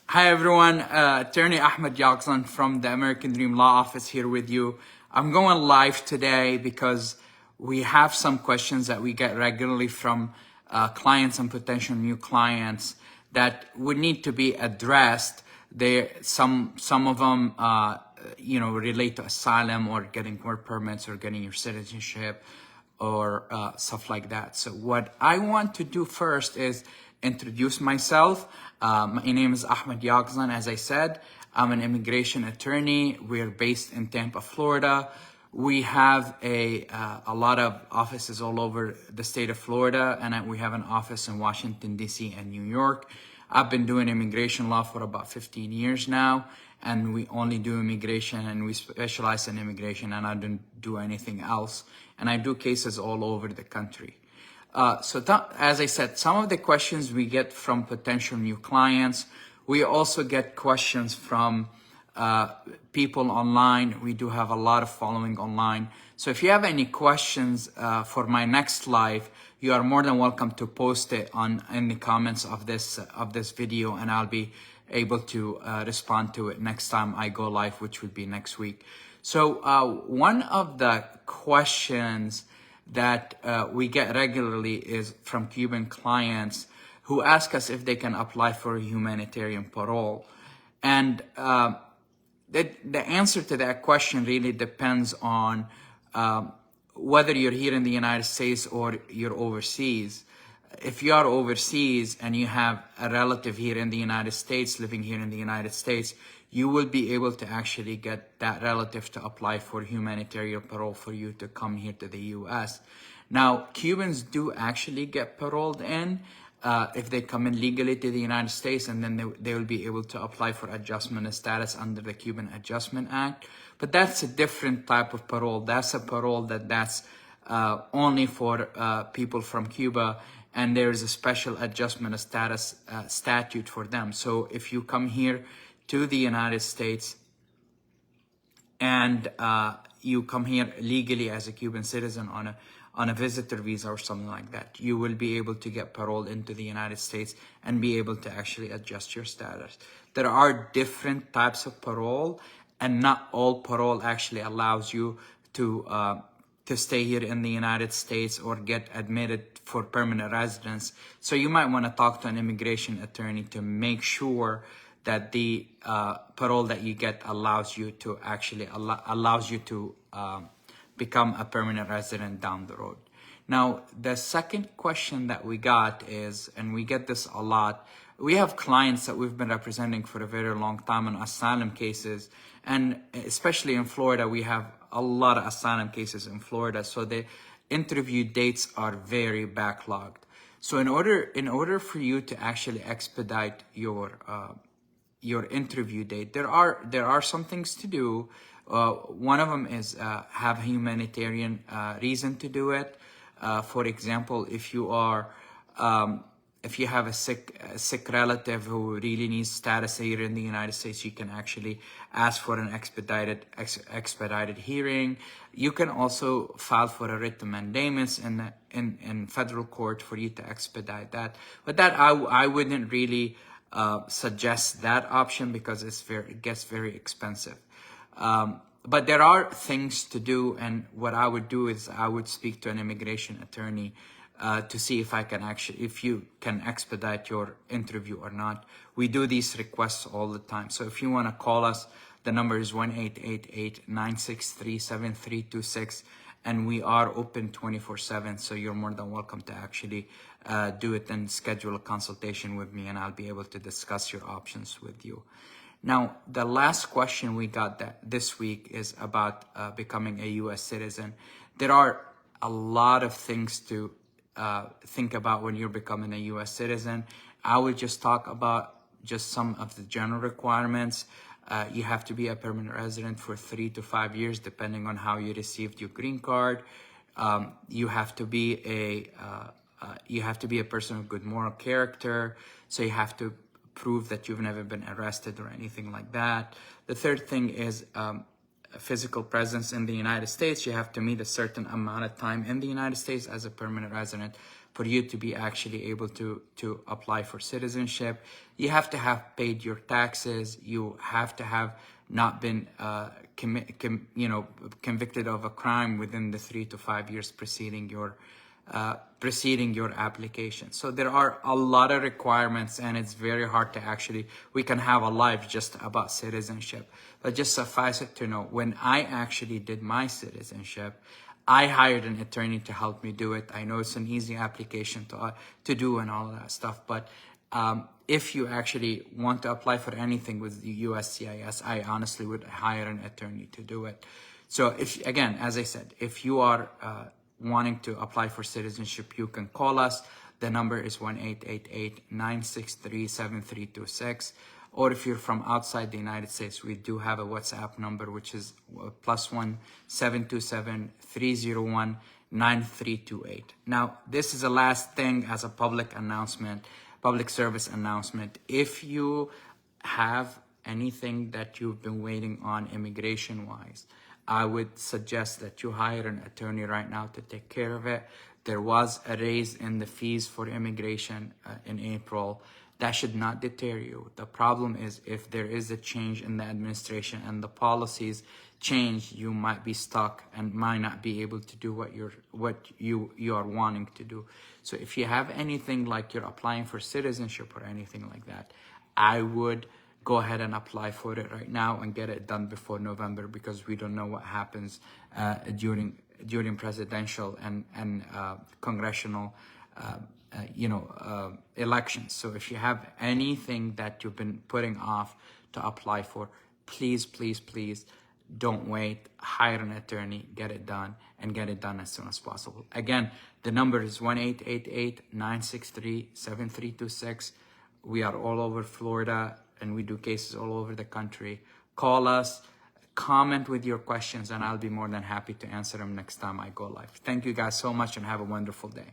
Hi everyone, Attorney Ahmed Yagzan from the American Dream Law Office here with you. I'm going live today because we have some questions that we get regularly from clients and potential new clients that would need to be addressed. Some of them, relate to asylum or getting work permits or getting your citizenship or stuff like that. So what I want to do first is introduce myself. My name is Ahmed Yagzan. As I said, I'm an immigration attorney. We're based in Tampa, Florida. We have a lot of offices all over the state of Florida, and we have an office in Washington, D.C. and New York. I've been doing immigration law for about 15 years now, and we only do immigration, and we specialize in immigration, and I don't do anything else. And I do cases all over the country. As I said, some of the questions we get from potential new clients. We also get questions from people online. We do have a lot of following online. So if you have any questions for my next live, you are more than welcome to post it in the comments of this video, and I'll be able to respond to it next time I go live, which would be next week. So one of the questions that we get regularly is from Cuban clients who ask us if they can apply for a humanitarian parole. And the answer to that question really depends on whether you're here in the United States or you're overseas. If you are overseas and you have a relative here in the United States, living here in the United States, you will be able to actually get that relative to apply for humanitarian parole for you to come here to the U.S. Now, Cubans do actually get paroled in if they come in legally to the United States, and then they will be able to apply for adjustment of status under the Cuban Adjustment Act. But that's a different type of parole. That's a parole that's only for people from Cuba, and there is a special adjustment of status statute for them. So if you come here to the United States and you come here legally as a Cuban citizen on a visitor visa or something like that, you will be able to get paroled into the United States and be able to actually adjust your status. There are different types of parole, and not all parole actually allows you to stay here in the United States or get admitted for permanent residence. So you might want to talk to an immigration attorney to make sure that the parole that you get allows you to become a permanent resident down the road. Now, the second question that we got is, and we get this a lot, we have clients that we've been representing for a very long time on asylum cases, and especially in Florida, we have a lot of asylum cases in Florida, so the interview dates are very backlogged. So in order for you to actually expedite your interview date, there are some things to do. One of them is have a humanitarian reason to do it. For example, if you have a sick relative who really needs status here in the United States, you can actually ask for an expedited hearing. You can also file for a writ of mandamus in federal court for you to expedite that. But that I wouldn't really suggest that option because it gets very expensive. But there are things to do, and what I would do is I would speak to an immigration attorney to see if you can expedite your interview or not. We do these requests all the time. So if you want to call us, the number is 1-888-963-7326, and we are open 24/7. So you're more than welcome to actually do it and schedule a consultation with me, and I'll be able to discuss your options with you. Now, the last question we got this week is about becoming a U.S. citizen. There are a lot of things to think about when you're becoming a U.S. citizen. I will just talk about just some of the general requirements. You have to be a permanent resident for 3 to 5 years, depending on how you received your green card. You have to be a person of good moral character. So you have to prove that you've never been arrested or anything like that. The third thing is physical presence in the United States. You have to meet a certain amount of time in the United States as a permanent resident. for you to be actually able to apply for citizenship. You have to have paid your taxes. You have to have not been convicted of a crime within the 3 to 5 years preceding your application. So there are a lot of requirements, and it's very hard to actually, we can have a live just about citizenship. But just suffice it to know, when I actually did my citizenship, I hired an attorney to help me do it. I know it's an easy application to do and all of that stuff, but if you actually want to apply for anything with the USCIS, I honestly would hire an attorney to do it. So if, again, as I said, if you are wanting to apply for citizenship, you can call us. The number is 1-888-963-7326. Or if you're from outside the United States, we do have a WhatsApp number, which is +1 727-301-9328. Now, this is the last thing as a public service announcement. If you have anything that you've been waiting on immigration-wise, I would suggest that you hire an attorney right now to take care of it. There was a raise in the fees for immigration in April. That should not deter you. The problem is if there is a change in the administration and the policies change, you might be stuck and might not be able to do what you are wanting to do. So if you have anything like you're applying for citizenship or anything like that, I would go ahead and apply for it right now and get it done before November, because we don't know what happens during presidential and congressional elections. So if you have anything that you've been putting off to apply for, please don't wait. Hire an attorney, get it done, and get it done as soon as possible. Again, the number is 1-888-963-7326. We are all over Florida, and we do cases all over the country. Call us, comment with your questions, and I'll be more than happy to answer them next time I go live. Thank you guys so much, and have a wonderful day.